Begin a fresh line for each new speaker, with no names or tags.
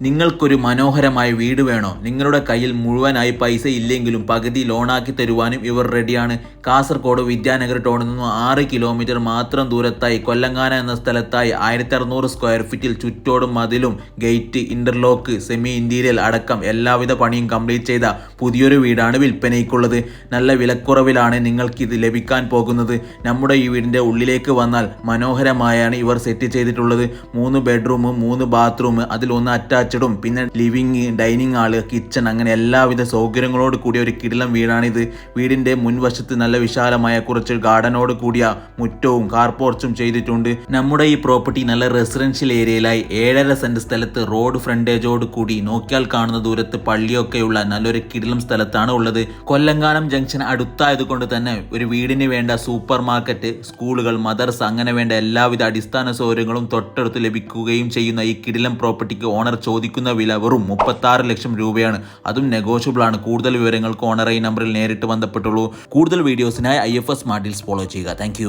നിങ്ങൾക്കൊരു മനോഹരമായ വീട് വേണോ? നിങ്ങളുടെ കയ്യിൽ മുഴുവനായി പൈസ ഇല്ലെങ്കിലും പകുതി ലോണാക്കി തരുവാനും ഇവർ റെഡിയാണ്. കാസർഗോഡ് വിദ്യാനഗർ ടൗണിൽ നിന്നും 6 കിലോമീറ്റർ മാത്രം ദൂരത്തായി കൊല്ലങ്കാന എന്ന സ്ഥലത്തായി 1600 സ്ക്വയർ ഫീറ്റിൽ ചുറ്റോടും മതിലും ഗേറ്റ് ഇന്റർലോക്ക് സെമി ഇന്റീരിയൽ അടക്കം എല്ലാവിധ പണിയും കംപ്ലീറ്റ് ചെയ്ത പുതിയൊരു വീടാണ് വിൽപ്പനയ്ക്കുള്ളത്. നല്ല വിലക്കുറവിലാണ് നിങ്ങൾക്കിത് ലഭിക്കാൻ പോകുന്നത്. നമ്മുടെ ഈ വീടിൻ്റെ ഉള്ളിലേക്ക് വന്നാൽ മനോഹരമായാണ് ഇവർ സെറ്റ് ചെയ്തിട്ടുള്ളത്. 3 ബെഡ്റൂം 3 ബാത്റൂം, അതിലൊന്ന് അറ്റാച്ച്ഡും പിന്നെ ലിവിങ്, ഡൈനിങ് ഹാള്, കിച്ചൺ അങ്ങനെ എല്ലാവിധ സൗകര്യങ്ങളോട് കൂടിയ ഒരു കിടിലം വീടാണിത്. വീടിന്റെ മുൻവശത്ത് നല്ല വിശാലമായ കുറച്ച് ഗാർഡനോട് കൂടിയ മുറ്റവും കാർ പോർച്ചും ചെയ്തിട്ടുണ്ട്. നമ്മുടെ ഈ പ്രോപ്പർട്ടി നല്ല റെസിഡൻഷ്യൽ ഏരിയയിലായി 7.5 സെന്റ് സ്ഥലത്ത് റോഡ് ഫ്രണ്ടേജോട് കൂടി നോക്കിയാൽ കാണുന്ന ദൂരത്ത് പള്ളിയൊക്കെയുള്ള നല്ലൊരു കിടിലം സ്ഥലത്താണ് ഉള്ളത്. കൊല്ലങ്കാനം ജംഗ്ഷൻ അടുത്തായതുകൊണ്ട് തന്നെ ഒരു വീടിന് വേണ്ട സൂപ്പർ മാർക്കറ്റ്, സ്കൂളുകൾ, മദർസ അങ്ങനെ വേണ്ട എല്ലാവിധ അടിസ്ഥാന സൗകര്യങ്ങളും തൊട്ടടുത്ത് ലഭിക്കുകയും ചെയ്യുന്ന ഈ കിടിലം പ്രോപ്പർട്ടിക്ക് ഓണർ ചോദിക്കുന്ന വില വെറും 36 ലക്ഷം രൂപയാണ്. അതും നെഗോഷ്യബിൾ ആണ്. കൂടുതൽ വിവരങ്ങൾക്ക് ഓണറെ ഈ നമ്പറിൽ നേരിട്ട് ബന്ധപ്പെട്ടുള്ളൂ. കൂടുതൽ വീഡിയോസിനായി IFS സ്മാർട്ട് ഡീൽസ് ഫോളോ ചെയ്യുക. താങ്ക്